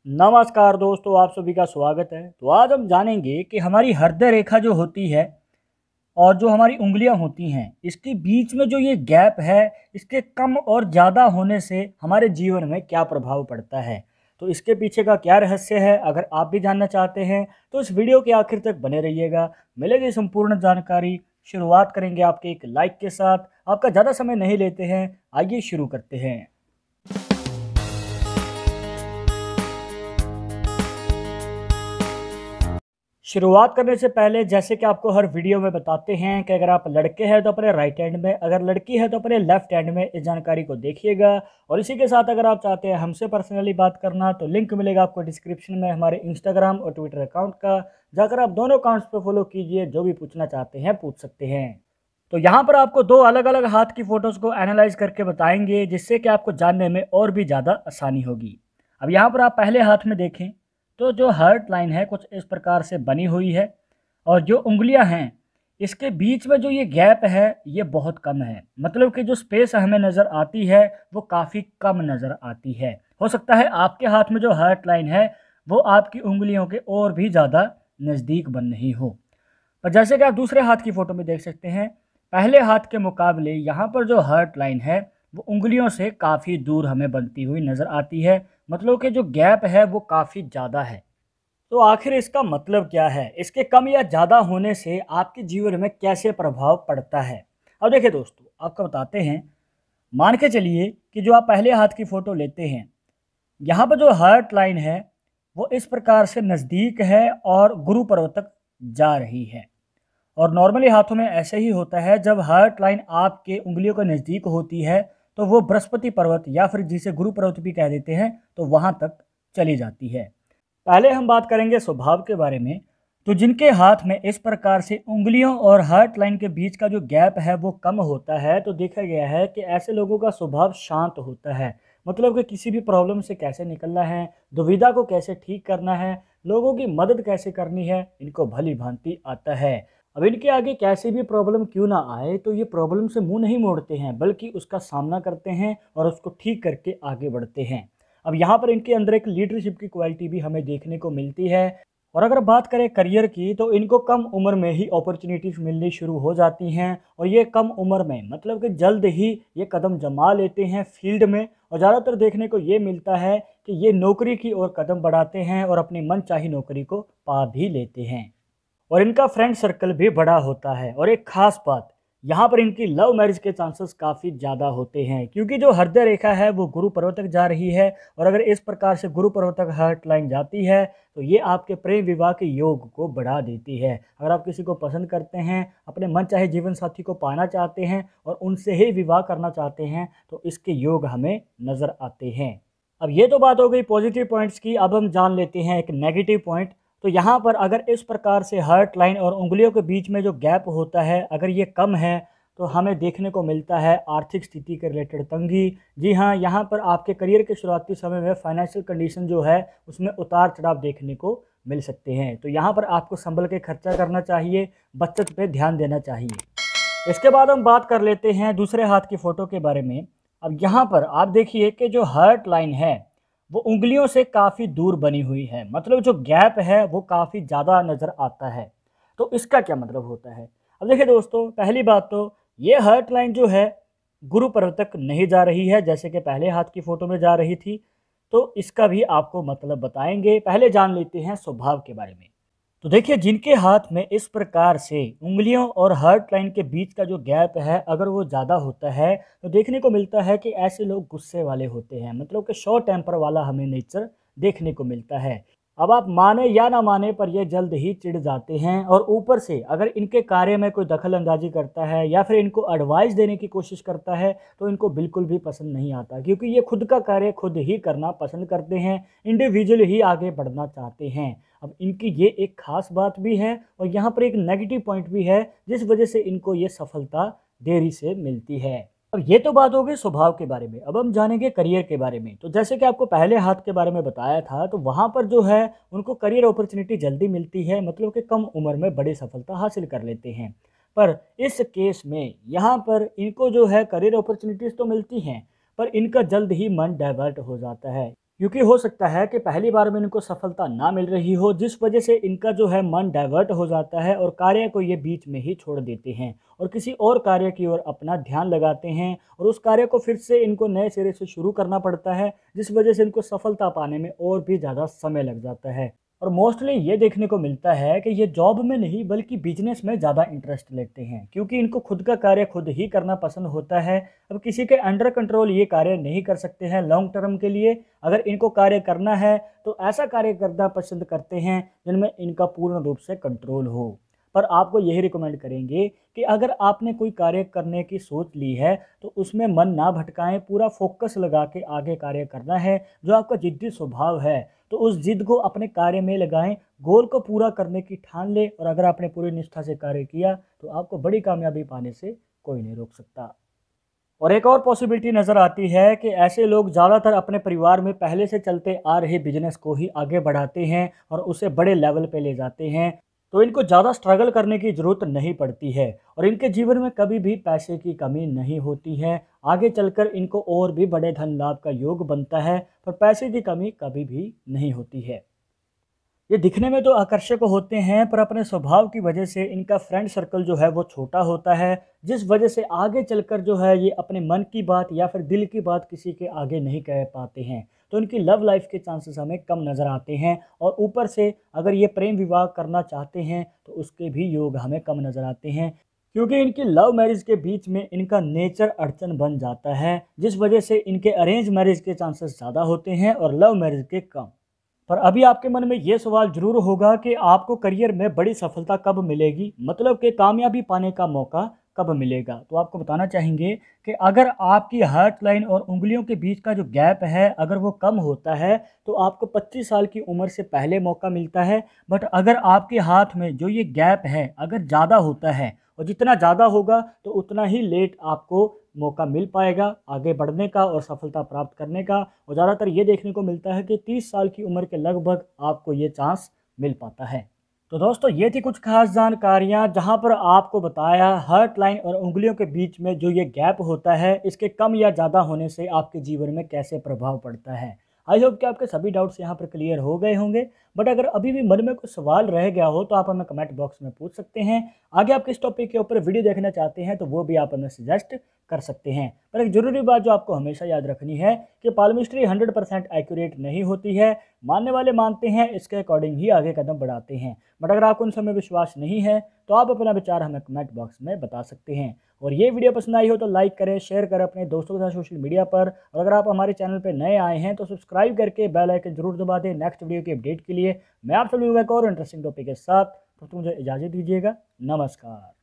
नमस्कार दोस्तों, आप सभी का स्वागत है। तो आज हम जानेंगे कि हमारी हृदय रेखा जो होती है और जो हमारी उंगलियां होती हैं, इसके बीच में जो ये गैप है, इसके कम और ज़्यादा होने से हमारे जीवन में क्या प्रभाव पड़ता है। तो इसके पीछे का क्या रहस्य है, अगर आप भी जानना चाहते हैं तो इस वीडियो के आखिर तक बने रहिएगा, मिलेगी संपूर्ण जानकारी। शुरुआत करेंगे आपके एक लाइक के साथ। आपका ज़्यादा समय नहीं लेते हैं, आइए शुरू करते हैं। शुरुआत करने से पहले जैसे कि आपको हर वीडियो में बताते हैं कि अगर आप लड़के हैं तो अपने राइट हैंड में, अगर लड़की है तो अपने लेफ्ट हैंड में इस जानकारी को देखिएगा। और इसी के साथ अगर आप चाहते हैं हमसे पर्सनली बात करना तो लिंक मिलेगा आपको डिस्क्रिप्शन में हमारे इंस्टाग्राम और ट्विटर अकाउंट का, जाकर आप दोनों अकाउंट्स पर फॉलो कीजिए, जो भी पूछना चाहते हैं पूछ सकते हैं। तो यहाँ पर आपको दो अलग अलग हाथ की फ़ोटोज़ को एनालाइज करके बताएंगे, जिससे कि आपको जानने में और भी ज़्यादा आसानी होगी। अब यहाँ पर आप पहले हाथ में देखें तो जो हार्ट लाइन है कुछ इस प्रकार से बनी हुई है, और जो उंगलियां हैं इसके बीच में जो ये गैप है ये बहुत कम है। मतलब कि जो स्पेस हमें नज़र आती है वो काफ़ी कम नज़र आती है। हो सकता है आपके हाथ में जो हार्ट लाइन है वो आपकी उंगलियों के और भी ज़्यादा नज़दीक बन रही हो। पर जैसे कि आप दूसरे हाथ की फ़ोटो में देख सकते हैं, पहले हाथ के मुकाबले यहाँ पर जो हार्ट लाइन है वो उंगलियों से काफ़ी दूर हमें बनती हुई नज़र आती है। मतलब कि जो गैप है वो काफ़ी ज़्यादा है। तो आखिर इसका मतलब क्या है, इसके कम या ज़्यादा होने से आपके जीवन में कैसे प्रभाव पड़ता है। अब देखिए दोस्तों, आपको बताते हैं। मान के चलिए कि जो आप पहले हाथ की फ़ोटो लेते हैं, यहाँ पर जो हार्ट लाइन है वो इस प्रकार से नज़दीक है और गुरु पर्वत तक जा रही है। और नॉर्मली हाथों में ऐसे ही होता है, जब हार्ट लाइन आपके उंगलियों के नज़दीक होती है तो वो बृहस्पति पर्वत या फिर जिसे गुरु पर्वत भी कह देते हैं, तो वहाँ तक चली जाती है। पहले हम बात करेंगे स्वभाव के बारे में। तो जिनके हाथ में इस प्रकार से उंगलियों और हार्ट लाइन के बीच का जो गैप है वो कम होता है, तो देखा गया है कि ऐसे लोगों का स्वभाव शांत होता है। मतलब कि किसी भी प्रॉब्लम से कैसे निकलना है, दुविधा को कैसे ठीक करना है, लोगों की मदद कैसे करनी है, इनको भली भांति आता है। अब इनके आगे कैसी भी प्रॉब्लम क्यों ना आए तो ये प्रॉब्लम से मुंह नहीं मोड़ते हैं, बल्कि उसका सामना करते हैं और उसको ठीक करके आगे बढ़ते हैं। अब यहाँ पर इनके अंदर एक लीडरशिप की क्वालिटी भी हमें देखने को मिलती है। और अगर बात करें करियर की, तो इनको कम उम्र में ही अपॉर्चुनिटीज़ मिलनी शुरू हो जाती हैं, और ये कम उम्र में मतलब कि जल्द ही ये कदम जमा लेते हैं फील्ड में। और ज़्यादातर देखने को ये मिलता है कि ये नौकरी की ओर कदम बढ़ाते हैं और अपनी मनचाही नौकरी को पा भी लेते हैं। और इनका फ्रेंड सर्कल भी बड़ा होता है। और एक खास बात, यहाँ पर इनकी लव मैरिज के चांसेस काफ़ी ज़्यादा होते हैं, क्योंकि जो हृदय रेखा है वो गुरु पर्वत तक जा रही है। और अगर इस प्रकार से गुरु पर्वत तक हार्ट लाइन जाती है तो ये आपके प्रेम विवाह के योग को बढ़ा देती है। अगर आप किसी को पसंद करते हैं, अपने मन चाहे जीवन साथी को पाना चाहते हैं और उनसे ही विवाह करना चाहते हैं, तो इसके योग हमें नज़र आते हैं। अब ये तो बात हो गई पॉजिटिव पॉइंट्स की। अब हम जान लेते हैं एक नेगेटिव पॉइंट। तो यहाँ पर अगर इस प्रकार से हार्ट लाइन और उंगलियों के बीच में जो गैप होता है अगर ये कम है, तो हमें देखने को मिलता है आर्थिक स्थिति के रिलेटेड तंगी। जी हाँ, यहाँ पर आपके करियर के शुरुआती समय में फाइनेंशियल कंडीशन जो है उसमें उतार चढ़ाव देखने को मिल सकते हैं। तो यहाँ पर आपको संभल के खर्चा करना चाहिए, बचत पे ध्यान देना चाहिए। इसके बाद हम बात कर लेते हैं दूसरे हाथ की फ़ोटो के बारे में। अब यहाँ पर आप देखिए कि जो हार्ट लाइन है वो उंगलियों से काफ़ी दूर बनी हुई है। मतलब जो गैप है वो काफ़ी ज़्यादा नज़र आता है। तो इसका क्या मतलब होता है। अब देखिए दोस्तों, पहली बात तो ये हार्ट लाइन जो है गुरु पर्वत तक नहीं जा रही है, जैसे कि पहले हाथ की फ़ोटो में जा रही थी। तो इसका भी आपको मतलब बताएंगे। पहले जान लेते हैं स्वभाव के बारे में। तो देखिए, जिनके हाथ में इस प्रकार से उंगलियों और हार्ट लाइन के बीच का जो गैप है अगर वो ज़्यादा होता है, तो देखने को मिलता है कि ऐसे लोग गुस्से वाले होते हैं। मतलब कि शॉर्ट टेम्पर वाला हमें नेचर देखने को मिलता है। अब आप माने या ना माने पर ये जल्द ही चिढ़ जाते हैं, और ऊपर से अगर इनके कार्य में कोई दखल अंदाजी करता है या फिर इनको एडवाइस देने की कोशिश करता है तो इनको बिल्कुल भी पसंद नहीं आता, क्योंकि ये खुद का कार्य खुद ही करना पसंद करते हैं, इंडिविजुअल ही आगे बढ़ना चाहते हैं। अब इनकी ये एक खास बात भी है, और यहाँ पर एक नेगेटिव पॉइंट भी है जिस वजह से इनको ये सफलता देरी से मिलती है। अब ये तो बात हो गई स्वभाव के बारे में। अब हम जानेंगे करियर के बारे में। तो जैसे कि आपको पहले हाथ के बारे में बताया था, तो वहाँ पर जो है उनको करियर अपॉर्चुनिटी जल्दी मिलती है, मतलब कि कम उम्र में बड़ी सफलता हासिल कर लेते हैं। पर इस केस में यहाँ पर इनको जो है करियर अपॉर्चुनिटीज़ तो मिलती हैं, पर इनका जल्द ही मन डाइवर्ट हो जाता है। क्योंकि हो सकता है कि पहली बार में इनको सफलता ना मिल रही हो, जिस वजह से इनका जो है मन डाइवर्ट हो जाता है और कार्य को ये बीच में ही छोड़ देते हैं और किसी और कार्य की ओर अपना ध्यान लगाते हैं और उस कार्य को फिर से इनको नए सिरे से शुरू करना पड़ता है, जिस वजह से इनको सफलता पाने में और भी ज़्यादा समय लग जाता है। और मोस्टली ये देखने को मिलता है कि ये जॉब में नहीं बल्कि बिजनेस में ज़्यादा इंटरेस्ट लेते हैं, क्योंकि इनको खुद का कार्य खुद ही करना पसंद होता है। अब किसी के अंडर कंट्रोल ये कार्य नहीं कर सकते हैं लॉन्ग टर्म के लिए। अगर इनको कार्य करना है तो ऐसा कार्य करना पसंद करते हैं जिनमें इनका पूर्ण रूप से कंट्रोल हो। पर आपको यही रिकमेंड करेंगे कि अगर आपने कोई कार्य करने की सोच ली है तो उसमें मन ना भटकाएं, पूरा फोकस लगा के आगे कार्य करना है। जो आपका जिद्दी स्वभाव है तो उस जिद को अपने कार्य में लगाएं, गोल को पूरा करने की ठान ले और अगर आपने पूरी निष्ठा से कार्य किया तो आपको बड़ी कामयाबी पाने से कोई नहीं रोक सकता। और एक और पॉसिबिलिटी नज़र आती है कि ऐसे लोग ज़्यादातर अपने परिवार में पहले से चलते आ रहे बिजनेस को ही आगे बढ़ाते हैं और उसे बड़े लेवल पे ले जाते हैं, तो इनको ज़्यादा स्ट्रगल करने की ज़रूरत नहीं पड़ती है और इनके जीवन में कभी भी पैसे की कमी नहीं होती है। आगे चलकर इनको और भी बड़े धन लाभ का योग बनता है, पर पैसे की कमी कभी भी नहीं होती है। ये दिखने में तो आकर्षक होते हैं, पर अपने स्वभाव की वजह से इनका फ्रेंड सर्कल जो है वो छोटा होता है, जिस वजह से आगे चलकर जो है ये अपने मन की बात या फिर दिल की बात किसी के आगे नहीं कह पाते हैं। तो इनकी लव लाइफ के चांसेस हमें कम नज़र आते हैं और ऊपर से अगर ये प्रेम विवाह करना चाहते हैं तो उसके भी योग हमें कम नज़र आते हैं, क्योंकि इनकी लव मैरिज के बीच में इनका नेचर अड़चन बन जाता है, जिस वजह से इनके अरेंज मैरिज के चांसेस ज़्यादा होते हैं और लव मैरिज के कम। पर अभी आपके मन में ये सवाल ज़रूर होगा कि आपको करियर में बड़ी सफलता कब मिलेगी, मतलब कि कामयाबी पाने का मौका कब मिलेगा। तो आपको बताना चाहेंगे कि अगर आपकी हार्ट लाइन और उंगलियों के बीच का जो गैप है अगर वो कम होता है तो आपको 25 साल की उम्र से पहले मौका मिलता है। बट अगर आपके हाथ में जो ये गैप है अगर ज़्यादा होता है और जितना ज़्यादा होगा तो उतना ही लेट आपको मौका मिल पाएगा आगे बढ़ने का और सफलता प्राप्त करने का। और ज़्यादातर ये देखने को मिलता है कि 30 साल की उम्र के लगभग आपको ये चांस मिल पाता है। तो दोस्तों ये थी कुछ खास जानकारियाँ जहाँ पर आपको बताया हार्ट लाइन और उंगलियों के बीच में जो ये गैप होता है इसके कम या ज़्यादा होने से आपके जीवन में कैसे प्रभाव पड़ता है। आई होप कि आपके सभी डाउट्स यहाँ पर क्लियर हो गए होंगे। बट अगर अभी भी मन में कुछ सवाल रह गया हो तो आप हमें कमेंट बॉक्स में पूछ सकते हैं। आगे आप किस टॉपिक के ऊपर वीडियो देखना चाहते हैं तो वो भी आप हमें सजेस्ट कर सकते हैं। पर एक ज़रूरी बात जो आपको हमेशा याद रखनी है कि पाल्मिस्ट्री 100% एक्यूरेट नहीं होती है। मानने वाले मानते हैं, इसके अकॉर्डिंग ही आगे कदम बढ़ाते हैं। बट अगर आपको उन समय विश्वास नहीं है तो आप अपना विचार हमें कमेंट बॉक्स में बता सकते हैं। और ये वीडियो पसंद आई हो तो लाइक करें, शेयर करें अपने दोस्तों के साथ सोशल मीडिया पर। और अगर आप हमारे चैनल पर नए आए हैं तो सब्सक्राइब करके बेल आइकन जरूर दबा दें नेक्स्ट वीडियो की अपडेट के लिए। मैं आपसे मिलूंगा एक और इंटरेस्टिंग टॉपिक के साथ, तो मुझे इजाज़त दीजिएगा। नमस्कार।